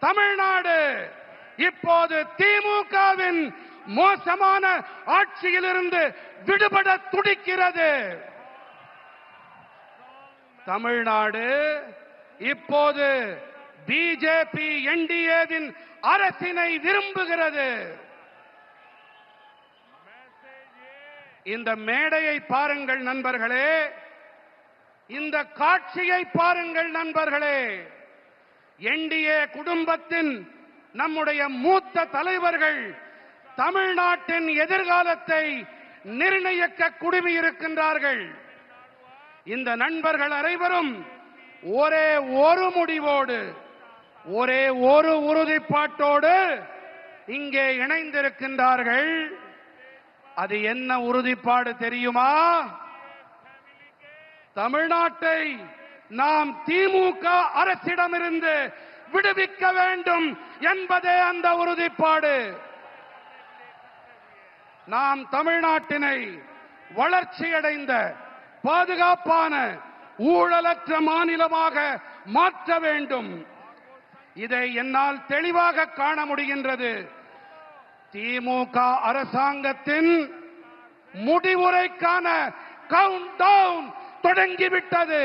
தமிழ்நாடு இப்போது திமுகவின் மோசமான ஆட்சியிலிருந்து விடுபட துடிக்கிறது. தமிழ்நாடு இப்போது பிஜேபி என்டிஏவின் அரசினை விரும்புகிறது. இந்த மேடையை பாருங்கள் நண்பர்களே, இந்த காட்சியை பாருங்கள் நண்பர்களே. என்டிஏ குடும்பத்தின் நம்முடைய மூத்த தலைவர்கள் தமிழ்நாட்டின் எதிர்காலத்தை நிர்ணயிக்க குழுமியிருக்கின்றார்கள். இந்த நண்பர்கள் அனைவரும் ஒரே ஒரு முடிவோடு, ஒரே ஒரு உறுதிப்பாட்டோடு இங்கே இணைந்திருக்கின்றார்கள். அது என்ன உறுதிப்பாடு தெரியுமா? தமிழ்நாட்டை நாம் திமுக அரசிடமிருந்து விடுவிக்க வேண்டும் என்பதே அந்த உறுதிப்பாடு. நாம் தமிழ்நாட்டினை வளர்ச்சியடைந்த பாதுகாப்பான ஊழலற்ற மாநிலமாக மாற்ற வேண்டும். இதை என்னால் தெளிவாக காண முடிகின்றது. திமுக அரசாங்கத்தின் முடிவுரைக்கான கவுண்ட் டவுன் தொடங்கிவிட்டது.